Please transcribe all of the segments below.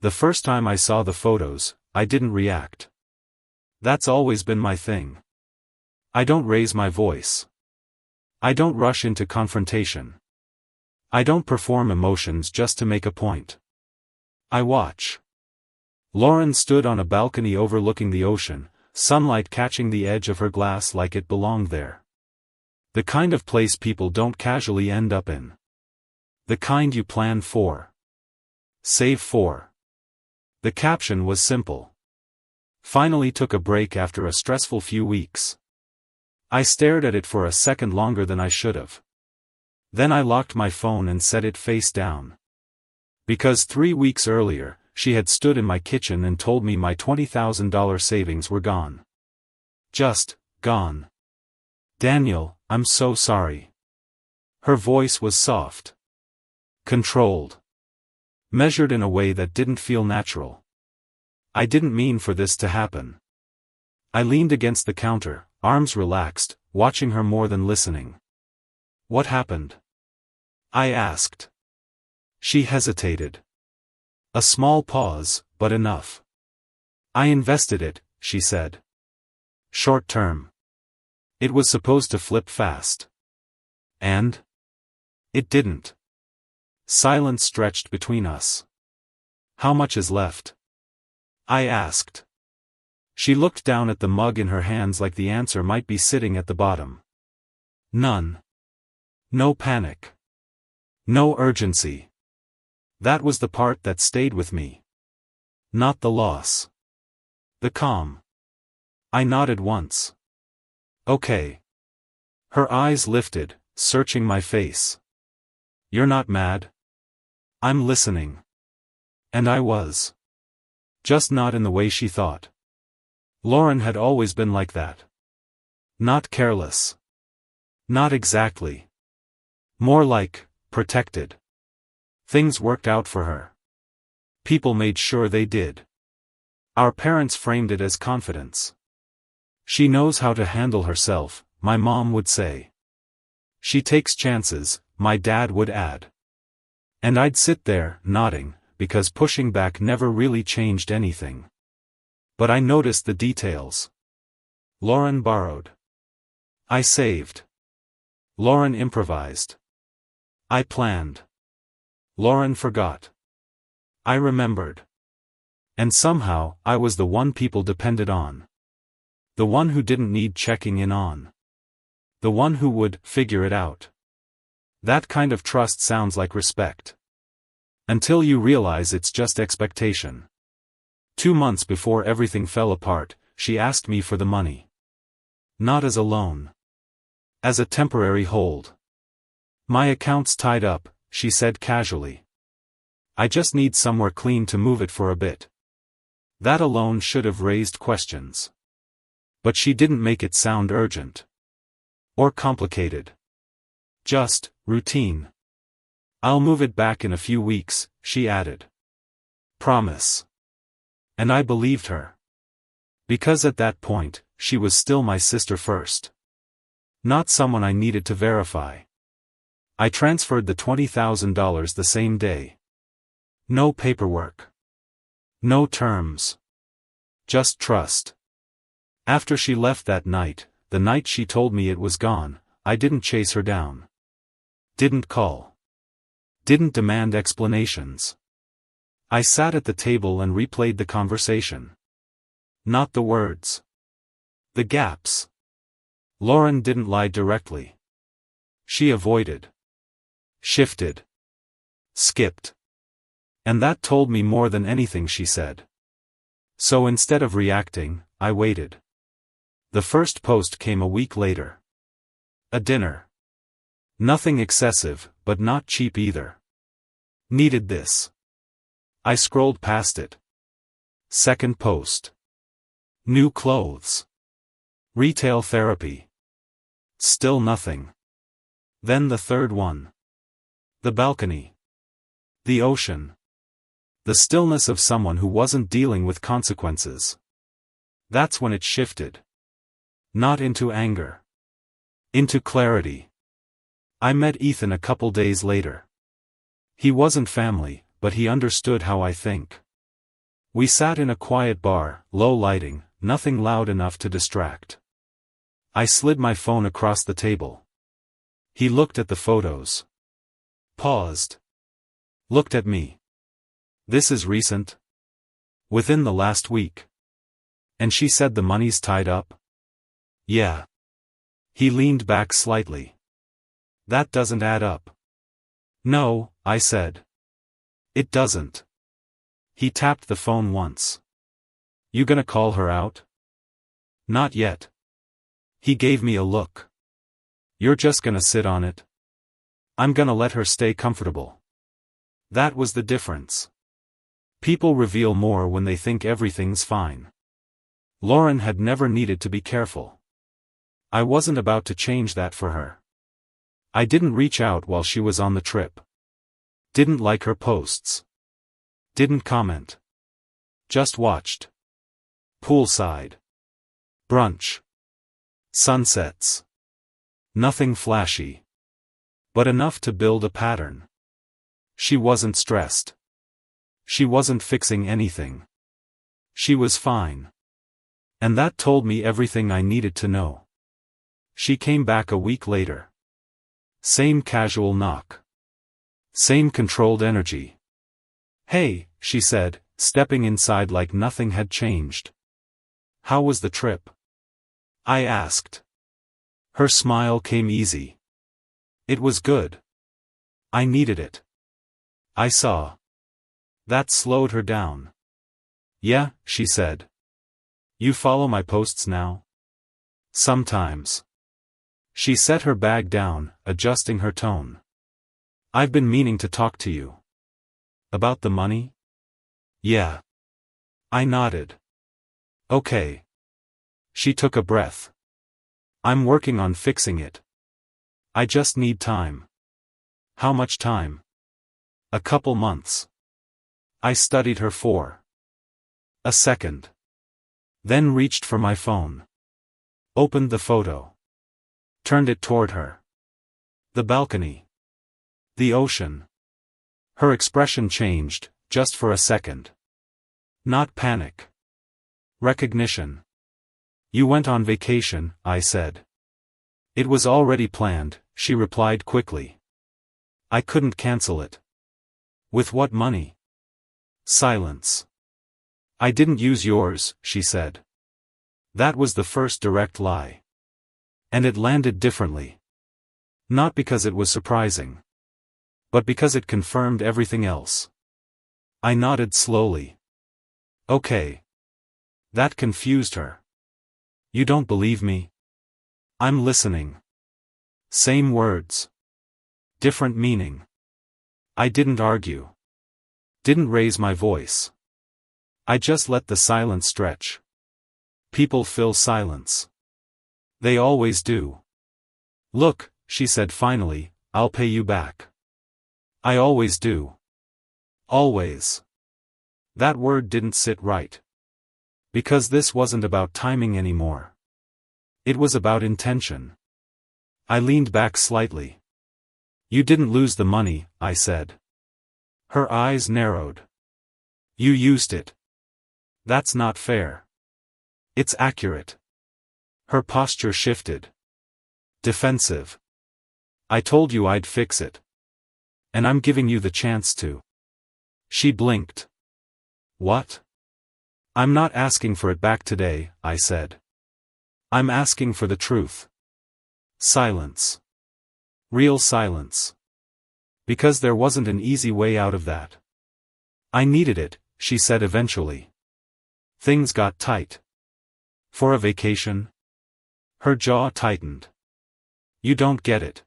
The first time I saw the photos, I didn't react. That's always been my thing. I don't raise my voice. I don't rush into confrontation. I don't perform emotions just to make a point. I watch. Lauren stood on a balcony overlooking the ocean, sunlight catching the edge of her glass like it belonged there. The kind of place people don't casually end up in. The kind you plan for. Save for. The caption was simple. Finally took a break after a stressful few weeks. I stared at it for a second longer than I should have. Then I locked my phone and set it face down. Because 3 weeks earlier, she had stood in my kitchen and told me my $20,000 savings were gone. Just, gone. Daniel, I'm so sorry. Her voice was soft. Controlled. Measured in a way that didn't feel natural. I didn't mean for this to happen. I leaned against the counter, arms relaxed, watching her more than listening. What happened? I asked. She hesitated. A small pause, but enough. I invested it, she said. Short term. It was supposed to flip fast. And? It didn't. Silence stretched between us. How much is left? I asked. She looked down at the mug in her hands like the answer might be sitting at the bottom. None. No panic. No urgency. That was the part that stayed with me. Not the loss. The calm. I nodded once. Okay. Her eyes lifted, searching my face. You're not mad? I'm listening. And I was. Just not in the way she thought. Lauren had always been like that. Not careless. Not exactly. More like, protected. Things worked out for her. People made sure they did. Our parents framed it as confidence. She knows how to handle herself, my mom would say. She takes chances, my dad would add. And I'd sit there, nodding, because pushing back never really changed anything. But I noticed the details. Lauren borrowed. I saved. Lauren improvised. I planned. Lauren forgot. I remembered. And somehow, I was the one people depended on. The one who didn't need checking in on. The one who would figure it out. That kind of trust sounds like respect. Until you realize it's just expectation. 2 months before everything fell apart, she asked me for the money. Not as a loan. As a temporary hold. My account's tied up, she said casually. I just need somewhere clean to move it for a bit. That alone should have raised questions. But she didn't make it sound urgent. Or complicated. Just, routine. I'll move it back in a few weeks, she added. Promise. And I believed her. Because at that point, she was still my sister first. Not someone I needed to verify. I transferred the $20,000 the same day. No paperwork. No terms. Just trust. After she left that night, the night she told me it was gone, I didn't chase her down. Didn't call. Didn't demand explanations. I sat at the table and replayed the conversation. Not the words. The gaps. Lauren didn't lie directly. She avoided. Shifted. Skipped. And that told me more than anything she said. So instead of reacting, I waited. The first post came a week later. A dinner. Nothing excessive, but not cheap either. Needed this. I scrolled past it. Second post. New clothes. Retail therapy. Still nothing. Then the third one. The balcony. The ocean. The stillness of someone who wasn't dealing with consequences. That's when it shifted. Not into anger. Into clarity. I met Ethan a couple days later. He wasn't family, but he understood how I think. We sat in a quiet bar, low lighting, nothing loud enough to distract. I slid my phone across the table. He looked at the photos. Paused. Looked at me. This is recent? Within the last week. And she said the money's tied up? Yeah. He leaned back slightly. That doesn't add up. No, I said. It doesn't. He tapped the phone once. You gonna call her out? Not yet. He gave me a look. You're just gonna sit on it? I'm gonna let her stay comfortable. That was the difference. People reveal more when they think everything's fine. Lauren had never needed to be careful. I wasn't about to change that for her. I didn't reach out while she was on the trip. Didn't like her posts. Didn't comment. Just watched. Poolside. Brunch. Sunsets. Nothing flashy. But enough to build a pattern. She wasn't stressed. She wasn't fixing anything. She was fine. And that told me everything I needed to know. She came back a week later. Same casual knock. Same controlled energy. Hey, she said, stepping inside like nothing had changed. How was the trip? I asked. Her smile came easy. It was good. I needed it. I saw. That slowed her down. Yeah, she said. You follow my posts now? Sometimes. She set her bag down, adjusting her tone. I've been meaning to talk to you. About the money? Yeah. I nodded. Okay. She took a breath. I'm working on fixing it. I just need time. How much time? A couple months. I studied her for a second. Then reached for my phone. Opened the photo. Turned it toward her. The balcony. The ocean. Her expression changed, just for a second. Not panic. Recognition. You went on vacation, I said. It was already planned, she replied quickly. I couldn't cancel it. With what money? Silence. I didn't use yours, she said. That was the first direct lie. And it landed differently. Not because it was surprising. But because it confirmed everything else. I nodded slowly. Okay. That confused her. You don't believe me? I'm listening. Same words. Different meaning. I didn't argue. Didn't raise my voice. I just let the silence stretch. People fill silence. They always do. Look, she said finally, I'll pay you back. I always do. Always. That word didn't sit right. Because this wasn't about timing anymore. It was about intention. I leaned back slightly. You didn't lose the money, I said. Her eyes narrowed. You used it. That's not fair. It's accurate. Her posture shifted. Defensive. I told you I'd fix it. And I'm giving you the chance to. She blinked. What? I'm not asking for it back today, I said. I'm asking for the truth. Silence. Real silence. Because there wasn't an easy way out of that. I needed it, she said eventually. Things got tight. For a vacation? Her jaw tightened. You don't get it.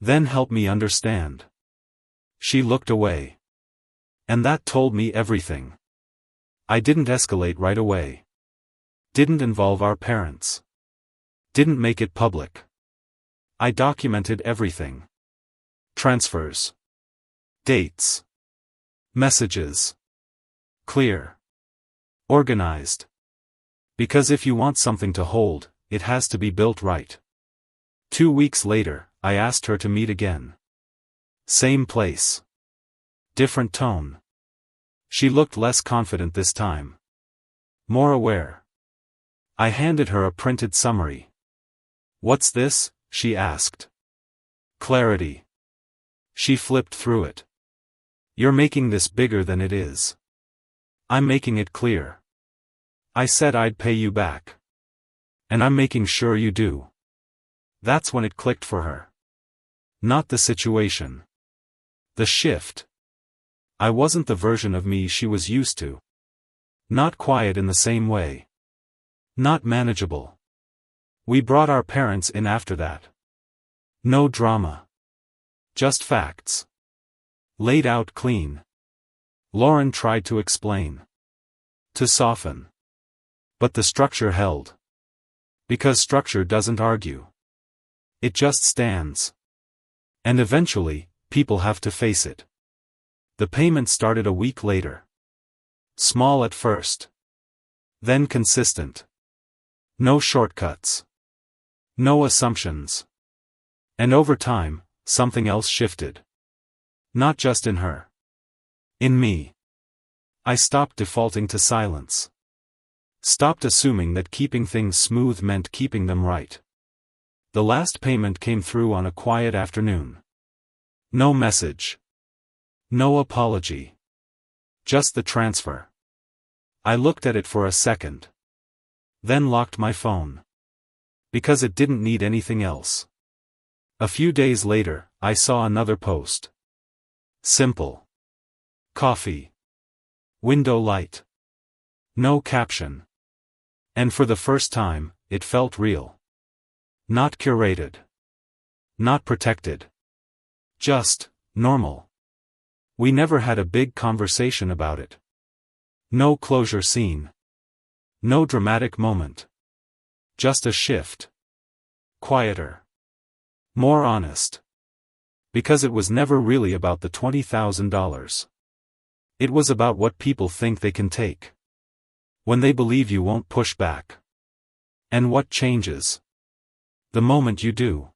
Then help me understand. She looked away. And that told me everything. I didn't escalate right away. Didn't involve our parents. Didn't make it public. I documented everything. Transfers. Dates. Messages. Clear. Organized. Because if you want something to hold, it has to be built right. 2 weeks later, I asked her to meet again. Same place. Different tone. She looked less confident this time. More aware. I handed her a printed summary. "What's this?" she asked. "Clarity." She flipped through it. "You're making this bigger than it is." "I'm making it clear. I said I'd pay you back. And I'm making sure you do." That's when it clicked for her. Not the situation. The shift. I wasn't the version of me she was used to. Not quiet in the same way. Not manageable. We brought our parents in after that. No drama. Just facts. Laid out clean. Lauren tried to explain. To soften. But the structure held. Because structure doesn't argue. It just stands. And eventually, people have to face it. The payment started a week later. Small at first. Then consistent. No shortcuts. No assumptions. And over time, something else shifted. Not just in her. In me. I stopped defaulting to silence. Stopped assuming that keeping things smooth meant keeping them right. The last payment came through on a quiet afternoon. No message. No apology. Just the transfer. I looked at it for a second. Then locked my phone. Because it didn't need anything else. A few days later, I saw another post. Simple. Coffee. Window light. No caption. And for the first time, it felt real. Not curated. Not protected. Just normal. We never had a big conversation about it. No closure scene. No dramatic moment. Just a shift. Quieter. More honest. Because it was never really about the $20,000. It was about what people think they can take. When they believe you won't push back. And what changes? The moment you do.